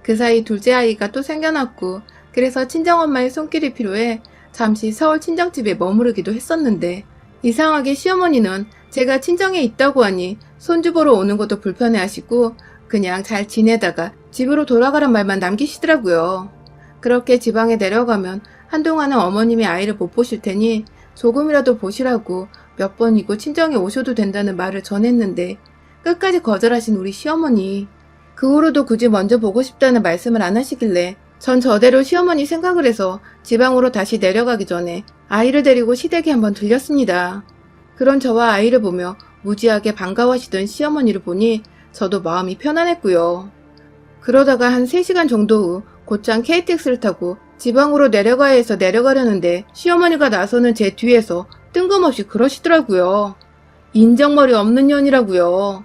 A: 그 사이 둘째 아이가 또 생겨났고 그래서 친정엄마의 손길이 필요해 잠시 서울 친정집에 머무르기도 했었는데 이상하게 시어머니는 제가 친정에 있다고 하니 손주 보러 오는 것도 불편해하시고 그냥 잘 지내다가 집으로 돌아가란 말만 남기시더라고요. 그렇게 지방에 내려가면 한동안은 어머님이 아이를 못 보실 테니 조금이라도 보시라고 몇 번이고 친정에 오셔도 된다는 말을 전했는데 끝까지 거절하신 우리 시어머니. 그 후로도 굳이 먼저 보고 싶다는 말씀을 안 하시길래 전 저대로 시어머니 생각을 해서 지방으로 다시 내려가기 전에 아이를 데리고 시댁에 한번 들렸습니다. 그런 저와 아이를 보며 무지하게 반가워하시던 시어머니를 보니 저도 마음이 편안했고요. 그러다가 한 3시간 정도 후 곧장 KTX를 타고 지방으로 내려가야 해서 내려가려는데 시어머니가 나서는 제 뒤에서 뜬금없이 그러시더라고요. 인정머리 없는 년이라고요.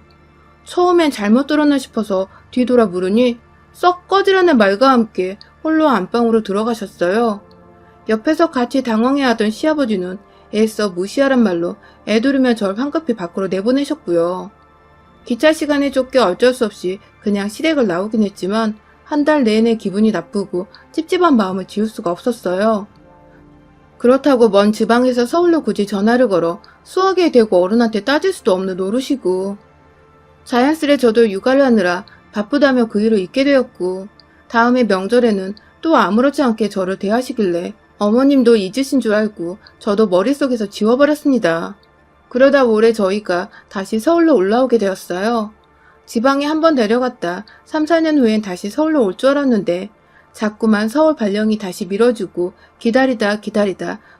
A: 처음엔 잘못 들었나 싶어서 뒤돌아 물으니 썩 꺼지라는 말과 함께 홀로 안방으로 들어가셨어요. 옆에서 같이 당황해하던 시아버지는 애써 무시하란 말로 애두르며 절 황급히 밖으로 내보내셨고요. 기차 시간에 쫓겨 어쩔 수 없이 그냥 시댁을 나오긴 했지만 한 달 내내 기분이 나쁘고 찝찝한 마음을 지울 수가 없었어요. 그렇다고 먼 지방에서 서울로 굳이 전화를 걸어 수화기에 대고 어른한테 따질 수도 없는 노릇이고 자연스레 저도 육아를 하느라 바쁘다며 그 일을 잊게 되었고 다음에 명절에는 또 아무렇지 않게 저를 대하시길래 어머님도 잊으신 줄 알고 저도 머릿속에서 지워버렸습니다. 그러다 올해 저희가 다시 서울로 올라오게 되었어요. 지방에 한번 내려갔다 3, 4년 후엔 다시 서울로 올 줄 알았는데 자꾸만 서울 발령이 다시 미뤄지고 기다리다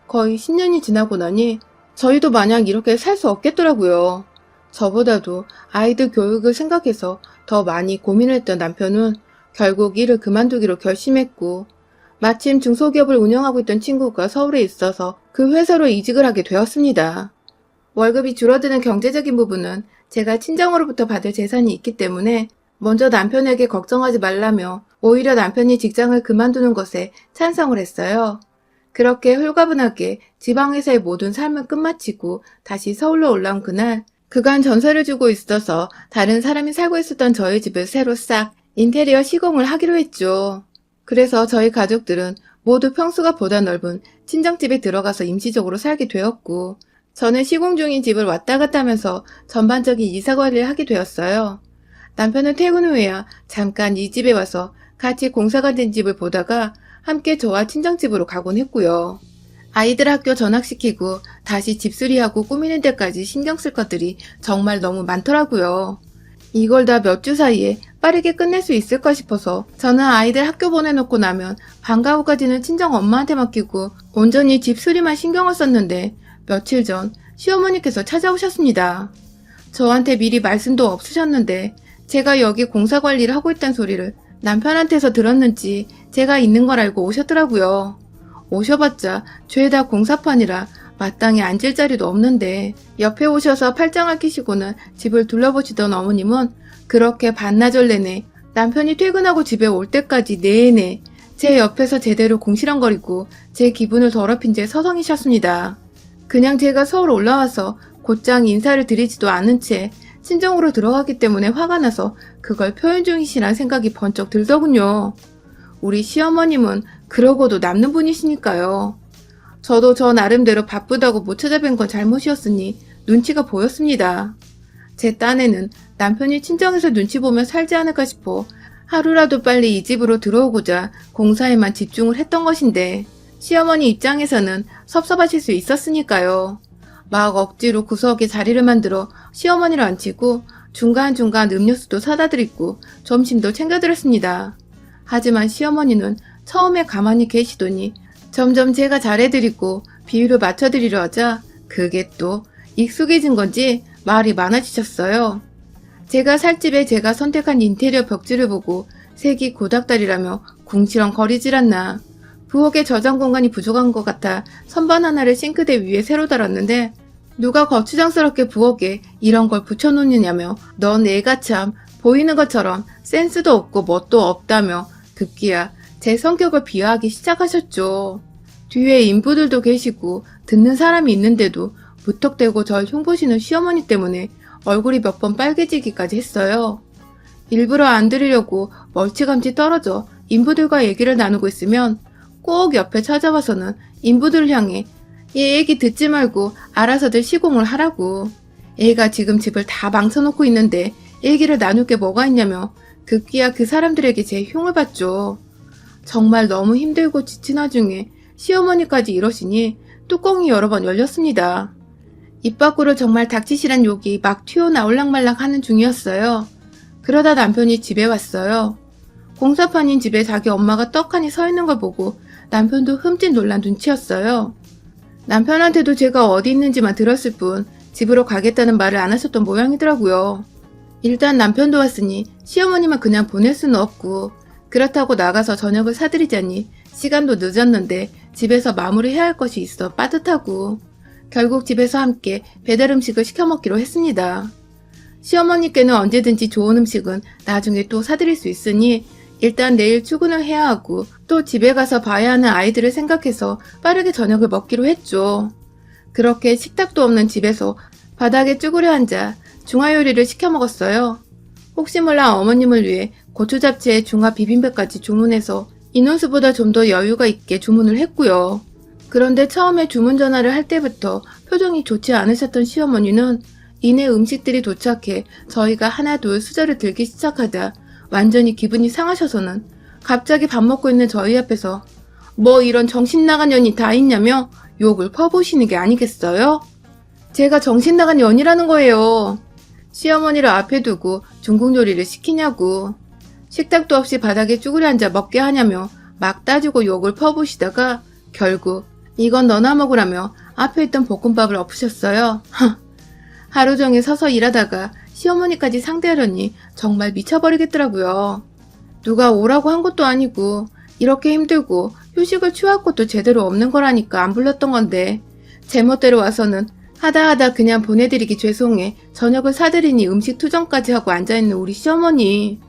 A: 거의 10년이 지나고 나니 저희도 마냥 이렇게 살 수 없겠더라고요. 저보다도 아이들 교육을 생각해서 더 많이 고민을 했던 남편은 결국 일을 그만두기로 결심했고 마침 중소기업을 운영하고 있던 친구가 서울에 있어서 그 회사로 이직을 하게 되었습니다. 월급이 줄어드는 경제적인 부분은 제가 친정으로부터 받을 재산이 있기 때문에 먼저 남편에게 걱정하지 말라며 오히려 남편이 직장을 그만두는 것에 찬성을 했어요. 그렇게 홀가분하게 지방회사의 모든 삶을 끝마치고 다시 서울로 올라온 그날 그간 전세를 주고 있어서 다른 사람이 살고 있었던 저희 집을 새로 싹 인테리어 시공을 하기로 했죠. 그래서 저희 가족들은 모두 평수가 보다 넓은 친정집에 들어가서 임시적으로 살게 되었고 저는 시공 중인 집을 왔다 갔다 하면서 전반적인 이사관리를 하게 되었어요. 남편은 퇴근 후에야 잠깐 이 집에 와서 같이 공사가 된 집을 보다가 함께 저와 친정집으로 가곤 했고요. 아이들 학교 전학시키고 다시 집수리하고 꾸미는 데까지 신경 쓸 것들이 정말 너무 많더라고요. 이걸 다 몇 주 사이에 빠르게 끝낼 수 있을까 싶어서 저는 아이들 학교 보내놓고 나면 방과 후까지는 친정 엄마한테 맡기고 온전히 집수리만 신경을 썼는데 며칠 전 시어머니께서 찾아오셨습니다. 저한테 미리 말씀도 없으셨는데 제가 여기 공사 관리를 하고 있다는 소리를 남편한테서 들었는지 제가 있는 걸 알고 오셨더라고요. 오셔봤자 죄다 공사판이라 마땅히 앉을 자리도 없는데 옆에 오셔서 팔짱을 끼시고는 집을 둘러보시던 어머님은 그렇게 반나절 내내 남편이 퇴근하고 집에 올 때까지 내내 제 옆에서 제대로 궁시렁거리고 제 기분을 더럽힌 채 서성이셨습니다. 그냥 제가 서울 올라와서 곧장 인사를 드리지도 않은 채 친정으로 들어갔기 때문에 화가 나서 그걸 표현 중이시란 생각이 번쩍 들더군요. 우리 시어머님은 그러고도 남는 분이시니까요. 저도 저 나름대로 바쁘다고 못 찾아뵌 건 잘못이었으니 눈치가 보였습니다. 제 딴에는 남편이 친정에서 눈치 보며 살지 않을까 싶어 하루라도 빨리 이 집으로 들어오고자 공사에만 집중을 했던 것인데 시어머니 입장에서는 섭섭하실 수 있었으니까요. 막 억지로 구석에 자리를 만들어 시어머니를 앉히고 중간중간 음료수도 사다 드리고 점심도 챙겨드렸습니다. 하지만 시어머니는 처음에 가만히 계시더니 점점 제가 잘해드리고 비율을 맞춰드리려 하자 그게 또 익숙해진 건지 말이 많아지셨어요. 제가 살 집에 제가 선택한 인테리어 벽지를 보고 색이 고닥다리라며 궁시렁거리질 않나. 부엌에 저장 공간이 부족한 것 같아 선반 하나를 싱크대 위에 새로 달았는데 누가 거추장스럽게 부엌에 이런 걸 붙여놓느냐며 넌 애가 참 보이는 것처럼 센스도 없고 멋도 없다며 급기야 제 성격을 비하하기 시작하셨죠. 뒤에 인부들도 계시고 듣는 사람이 있는데도 무턱대고 절 흉보시는 시어머니 때문에 얼굴이 몇 번 빨개지기까지 했어요. 일부러 안 들으려고 멀찌감치 떨어져 인부들과 얘기를 나누고 있으면 꼭 옆에 찾아와서는 인부들을 향해 얘 얘기 듣지 말고 알아서들 시공을 하라고. 애가 지금 집을 다 망쳐놓고 있는데 얘기를 나눌 게 뭐가 있냐며 급기야 그 사람들에게 제 흉을 봤죠. 정말 너무 힘들고 지친 와중에 시어머니까지 이러시니 뚜껑이 여러 번 열렸습니다. 입 밖으로 정말 닥치시란 욕이 막 튀어나올랑말랑 하는 중이었어요. 그러다 남편이 집에 왔어요. 공사판인 집에 자기 엄마가 떡하니 서 있는 걸 보고 남편도 흠칫 놀란 눈치였어요. 남편한테도 제가 어디 있는지만 들었을 뿐 집으로 가겠다는 말을 안 하셨던 모양이더라고요. 일단 남편도 왔으니 시어머니만 그냥 보낼 수는 없고 그렇다고 나가서 저녁을 사드리자니 시간도 늦었는데 집에서 마무리해야 할 것이 있어 빠듯하고 결국 집에서 함께 배달 음식을 시켜 먹기로 했습니다. 시어머니께는 언제든지 좋은 음식은 나중에 또 사드릴 수 있으니 일단 내일 출근을 해야 하고 또 집에 가서 봐야 하는 아이들을 생각해서 빠르게 저녁을 먹기로 했죠. 그렇게 식탁도 없는 집에서 바닥에 쭈그려 앉아 중화 요리를 시켜 먹었어요. 혹시 몰라 어머님을 위해 고추 잡채에 중화 비빔밥까지 주문해서 인원수보다 좀 더 여유가 있게 주문을 했고요. 그런데 처음에 주문 전화를 할 때부터 표정이 좋지 않으셨던 시어머니는 이내 음식들이 도착해 저희가 하나둘 수저를 들기 시작하자 완전히 기분이 상하셔서는 갑자기 밥 먹고 있는 저희 앞에서 뭐 이런 정신 나간 년이 다 있냐며 욕을 퍼부으시는 게 아니겠어요? 제가 정신 나간 년이라는 거예요. 시어머니를 앞에 두고 중국 요리를 시키냐고. 식탁도 없이 바닥에 쭈그려 앉아 먹게 하냐며 막 따지고 욕을 퍼부으시다가 결국 이건 너나 먹으라며 앞에 있던 볶음밥을 엎으셨어요. 하루 종일 서서 일하다가 시어머니까지 상대하려니 정말 미쳐버리겠더라고요. 누가 오라고 한 것도 아니고 이렇게 힘들고 휴식을 취할 것도 제대로 없는 거라니까 안 불렀던 건데 제멋대로 와서는 하다 그냥 보내드리기 죄송해 저녁을 사드리니 음식 투정까지 하고 앉아있는 우리 시어머니.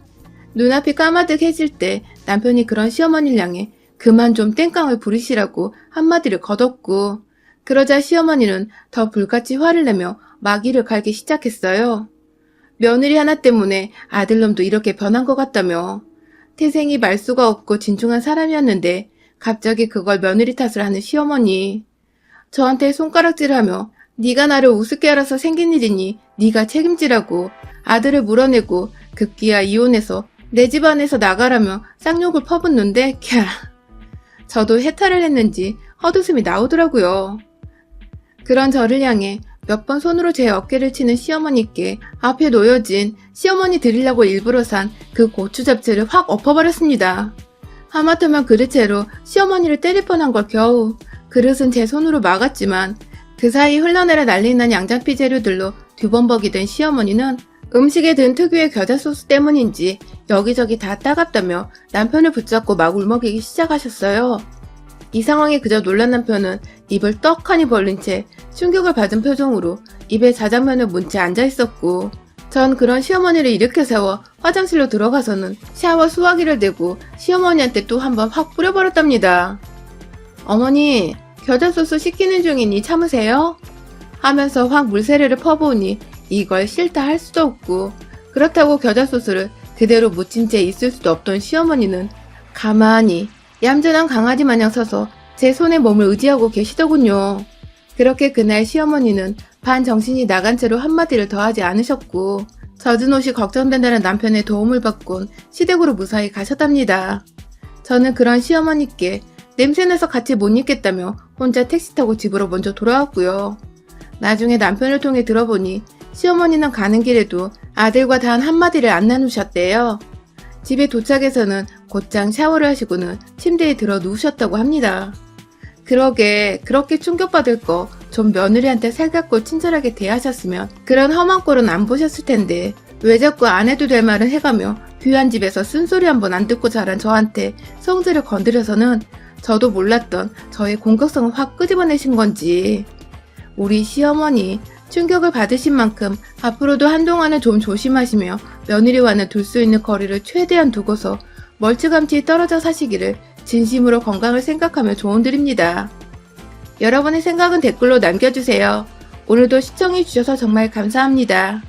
A: 눈앞이 까마득해질 때 남편이 그런 시어머니를 향해 그만 좀 땡깡을 부리시라고 한마디를 거뒀고 그러자 시어머니는 더 불같이 화를 내며 마귀를 갈기 시작했어요. 며느리 하나 때문에 아들놈도 이렇게 변한 것 같다며. 태생이 말수가 없고 진중한 사람이었는데 갑자기 그걸 며느리 탓을 하는 시어머니. 저한테 손가락질하며 네가 나를 우습게 알아서 생긴 일이니 네가 책임지라고 아들을 물어내고 급기야 이혼해서 내 집 안에서 나가라며 쌍욕을 퍼붓는데 캬. 저도 해탈을 했는지 헛웃음이 나오더라고요. 그런 저를 향해 몇 번 손으로 제 어깨를 치는 시어머니께 앞에 놓여진 시어머니 드리려고 일부러 산 그 고추 잡채를 확 엎어버렸습니다. 하마터면 그릇채로 시어머니를 때릴 뻔한 걸 겨우. 그릇은 제 손으로 막았지만 그 사이 흘러내려 난리난 양장피 재료들로 뒤범벅이 된 시어머니는 음식에 든 특유의 겨자 소스 때문인지 여기저기 다 따갑다며 남편을 붙잡고 막 울먹이기 시작하셨어요. 이 상황에 그저 놀란 남편은 입을 떡하니 벌린 채 충격을 받은 표정으로 입에 자장면을 문 채 앉아있었고 전 그런 시어머니를 일으켜 세워 화장실로 들어가서는 샤워 수화기를 대고 시어머니한테 또 한 번 확 뿌려버렸답니다. 어머니, 겨자소스 시키는 중이니 참으세요? 하면서 확 물세례를 퍼부으니 이걸 싫다 할 수도 없고 그렇다고 겨자소스를 그대로 묻힌 채 있을 수도 없던 시어머니는 가만히 얌전한 강아지 마냥 서서 제 손에 몸을 의지하고 계시더군요. 그렇게 그날 시어머니는 반정신이 나간 채로 한마디를 더 하지 않으셨고 젖은 옷이 걱정된다는 남편의 도움을 받곤 시댁으로 무사히 가셨답니다. 저는 그런 시어머니께 냄새나서 같이 못 있겠다며 혼자 택시 타고 집으로 먼저 돌아왔고요. 나중에 남편을 통해 들어보니 시어머니는 가는 길에도 아들과 단 한마디를 안 나누셨대요. 집에 도착해서는 곧장 샤워를 하시고는 침대에 들어 누우셨다고 합니다. 그러게 그렇게 충격받을 거 좀 며느리한테 살갑고 친절하게 대하셨으면 그런 험한 꼴은 안 보셨을 텐데 왜 자꾸 안 해도 될 말은 해가며 귀한 집에서 쓴소리 한 번 안 듣고 자란 저한테 성질을 건드려서는 저도 몰랐던 저의 공격성을 확 끄집어내신 건지. 우리 시어머니 충격을 받으신 만큼 앞으로도 한동안은 좀 조심하시며 며느리와는 둘 수 있는 거리를 최대한 두고서 멀찌감치 떨어져 사시기를 진심으로 건강을 생각하며 조언드립니다. 여러분의 생각은 댓글로 남겨주세요. 오늘도 시청해주셔서 정말 감사합니다.